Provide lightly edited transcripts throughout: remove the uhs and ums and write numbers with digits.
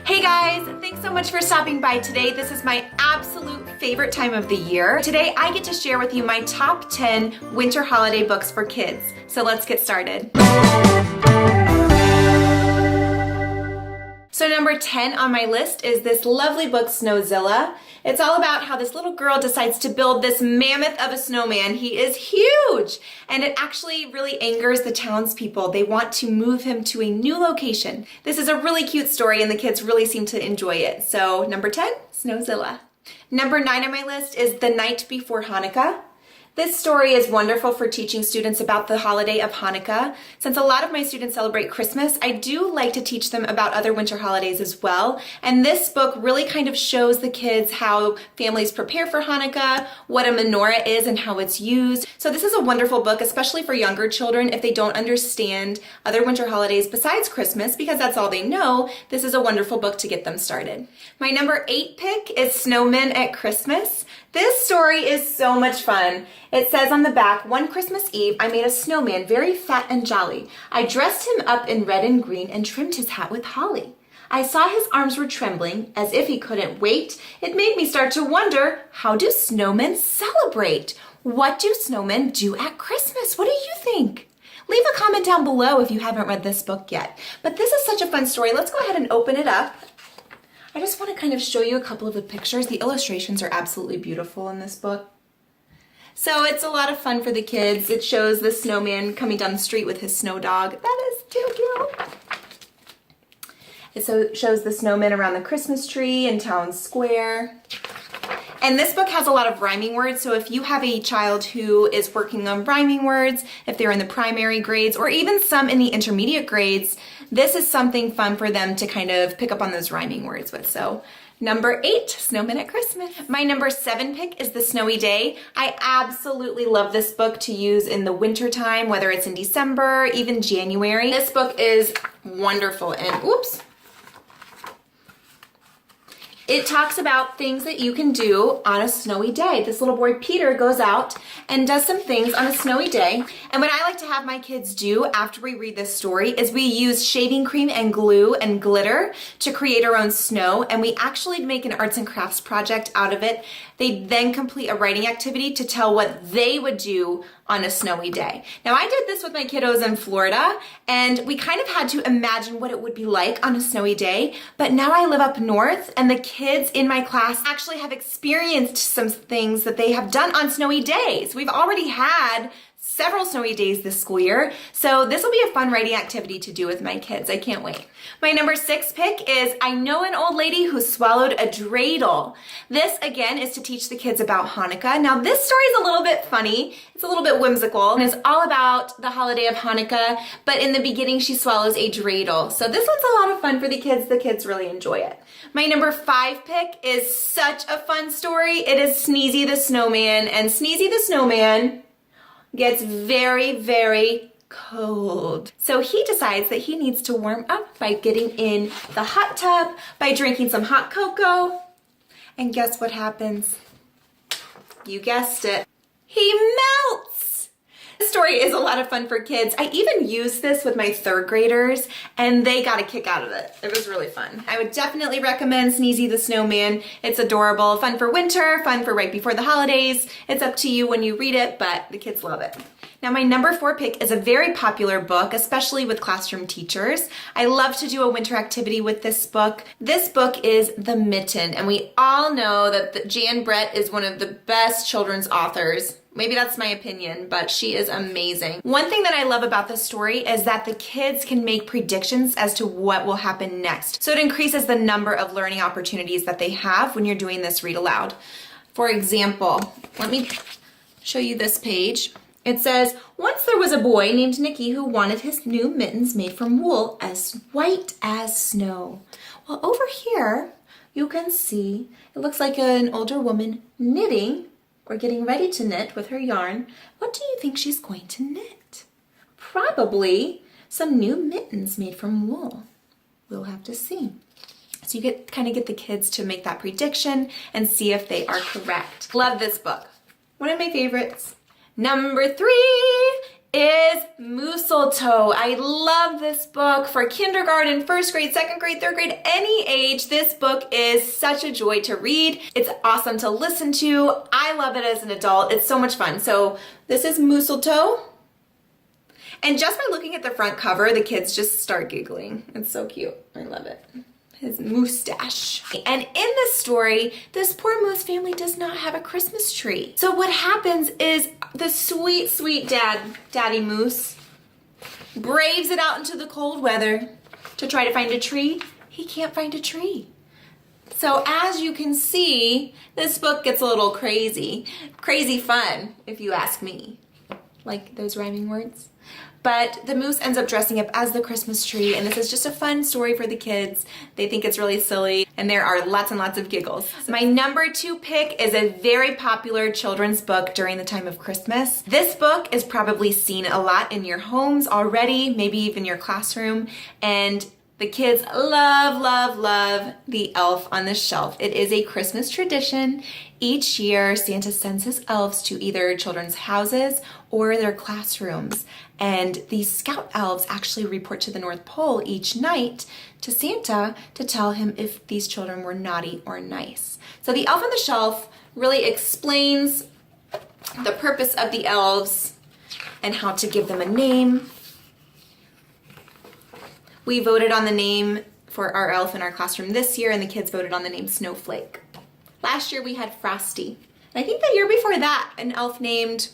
Hey guys, thanks so much for stopping by today. This is my absolute favorite time of the year. Today I get to share with you my top 10 winter holiday books for kids. So let's get started. So number 10 on my list is this lovely book, Snowzilla. It's all about how this little girl decides to build this mammoth of a snowman. He is huge, and it actually really angers the townspeople. They want to move him to a new location. This is a really cute story, and the kids really seem to enjoy it. So number 10, Snowzilla. Number 9 on my list is The Night Before Hanukkah. This story is wonderful for teaching students about the holiday of Hanukkah. Since a lot of my students celebrate Christmas, I do like to teach them about other winter holidays as well. And this book really kind of shows the kids how families prepare for Hanukkah, what a menorah is and how it's used. So this is a wonderful book, especially for younger children if they don't understand other winter holidays besides Christmas, because that's all they know. This is a wonderful book to get them started. My number 8 pick is Snowman at Christmas. This story is so much fun. It says on the back, "One Christmas Eve, I made a snowman very fat and jolly. I dressed him up in red and green and trimmed his hat with holly. I saw his arms were trembling as if he couldn't wait. It made me start to wonder, how do snowmen celebrate? What do snowmen do at Christmas? What do you think?" Leave a comment down below if you haven't read this book yet. But this is such a fun story. Let's go ahead and open it up. I just want to kind of show you a couple of the pictures. The illustrations are absolutely beautiful in this book. So it's a lot of fun for the kids. It shows the snowman coming down the street with his snow dog. That is too cute. It shows the snowman around the Christmas tree in town square. And this book has a lot of rhyming words, so if you have a child who is working on rhyming words, if they're in the primary grades, or even some in the intermediate grades, this is something fun for them to kind of pick up on those rhyming words with. So number 8, Snowman at Christmas. My number 7 pick is The Snowy Day. I absolutely love this book to use in the winter time, whether it's in December, even January. This book is wonderful, and oops. It talks about things that you can do on a snowy day. This little boy, Peter, goes out and does some things on a snowy day. And what I like to have my kids do after we read this story is we use shaving cream and glue and glitter to create our own snow. And we actually make an arts and crafts project out of it. They then complete a writing activity to tell what they would do on a snowy day. Now, I did this with my kiddos in Florida, and we kind of had to imagine what it would be like on a snowy day. But now I live up north, and the kids in my class actually have experienced some things that they have done on snowy days. We've already had several snowy days this school year, so this will be a fun writing activity to do with my kids. I can't wait. My number 6 pick is I Know an Old Lady Who Swallowed a Dreidel. This, again, is to teach the kids about Hanukkah. Now, this story is a little bit funny. It's a little bit whimsical, and it's all about the holiday of Hanukkah, but in the beginning, she swallows a dreidel. So this one's a lot of fun for the kids. The kids really enjoy it. My number 5 pick is such a fun story. It is Sneezy the Snowman, and Sneezy the Snowman gets very, very cold. So he decides that he needs to warm up by getting in the hot tub, by drinking some hot cocoa. And guess what happens? You guessed it. He melts! This story is a lot of fun for kids. I even used this with my 3rd graders, and they got a kick out of it. It was really fun. I would definitely recommend Sneezy the Snowman. It's adorable, fun for winter, fun for right before the holidays. It's up to you when you read it, but the kids love it. Now, my number 4 pick is a very popular book, especially with classroom teachers. I love to do a winter activity with this book. This book is The Mitten, and we all know that Jan Brett is one of the best children's authors. Maybe that's my opinion, but she is amazing. One thing that I love about this story is that the kids can make predictions as to what will happen next. So it increases the number of learning opportunities that they have when you're doing this read aloud. For example, let me show you this page. It says, once there was a boy named Nicky who wanted his new mittens made from wool as white as snow. Well, over here, you can see it looks like an older woman knitting or getting ready to knit with her yarn. What do you think she's going to knit? Probably some new mittens made from wool. We'll have to see. So you kind of get the kids to make that prediction and see if they are correct. Love this book. One of my favorites. Number 3 is Mistletoe. I love this book for kindergarten, first grade, second grade, third grade, any age. This book is such a joy to read. It's awesome to listen to. I love it as an adult. It's so much fun. So this is Mistletoe. And just by looking at the front cover, the kids just start giggling. It's so cute. I love it. His mustache. And in this story, this poor moose family does not have a Christmas tree. So what happens is the sweet, sweet daddy moose braves it out into the cold weather to try to find a tree. He can't find a tree. So as you can see, this book gets a little crazy. Crazy fun, if you ask me. Like those rhyming words. But the moose ends up dressing up as the Christmas tree, and this is just a fun story for the kids. They think it's really silly, and there are lots and lots of giggles. My number 2 pick is a very popular children's book during the time of Christmas. This book is probably seen a lot in your homes already, maybe even your classroom, and the kids love, love, love The Elf on the Shelf. It is a Christmas tradition. Each year, Santa sends his elves to either children's houses or their classrooms. And these scout elves actually report to the North Pole each night to Santa to tell him if these children were naughty or nice. So The Elf on the Shelf really explains the purpose of the elves and how to give them a name. We voted on the name for our elf in our classroom this year, and the kids voted on the name Snowflake. Last year we had Frosty. And I think the year before that, an elf named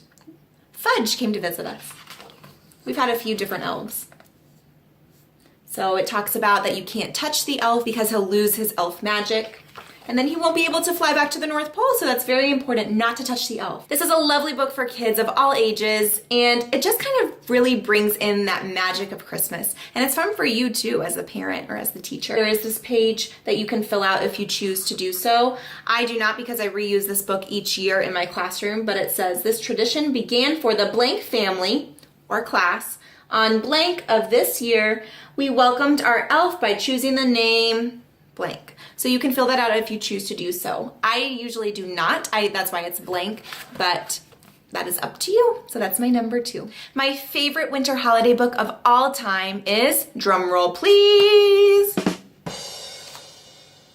Fudge came to visit us. We've had a few different elves. So it talks about that you can't touch the elf because he'll lose his elf magic. And then he won't be able to fly back to the North Pole, so that's very important not to touch the elf. This is a lovely book for kids of all ages, and it just kind of really brings in that magic of Christmas. And it's fun for you too, as a parent or as the teacher. There is this page that you can fill out if you choose to do so. I do not, because I reuse this book each year in my classroom, but it says, this tradition began for the blank family or class. On blank of this year, we welcomed our elf by choosing the name blank. So you can fill that out if you choose to do so. I usually do not. That's why it's blank, but that is up to you. So that's my number 2. My favorite winter holiday book of all time is, drumroll please,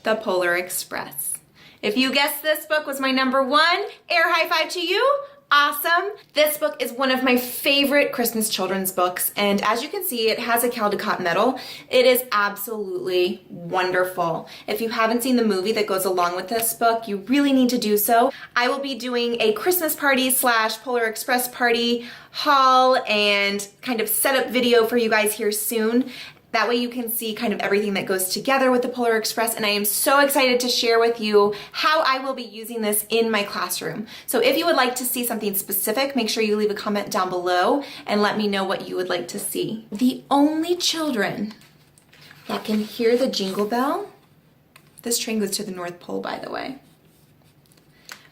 The Polar Express. If you guessed this book was my number 1, air high five to you. Awesome. This book is one of my favorite Christmas children's books, and as you can see, it has a Caldecott medal. It is absolutely wonderful. If you haven't seen the movie that goes along with this book, you really need to do so. I will be doing a Christmas party / Polar Express party haul and kind of setup video for you guys here soon. That way you can see kind of everything that goes together with the Polar Express, and I am so excited to share with you how I will be using this in my classroom. So if you would like to see something specific, make sure you leave a comment down below and let me know what you would like to see. The only children that can hear the jingle bell, this train goes to the North Pole, by the way,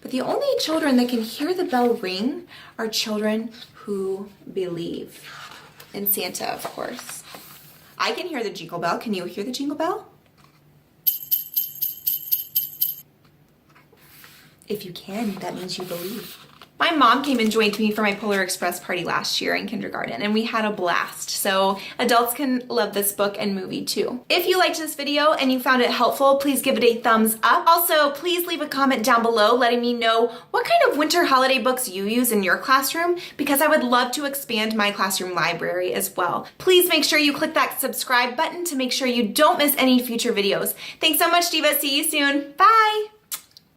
but the only children that can hear the bell ring are children who believe in Santa, of course. I can hear the jingle bell. Can you hear the jingle bell? If you can, that means you believe. My mom came and joined me for my Polar Express party last year in kindergarten, and we had a blast. So adults can love this book and movie too. If you liked this video and you found it helpful, please give it a thumbs up. Also, please leave a comment down below letting me know what kind of winter holiday books you use in your classroom, because I would love to expand my classroom library as well. Please make sure you click that subscribe button to make sure you don't miss any future videos. Thanks so much, Diva. See you soon. Bye.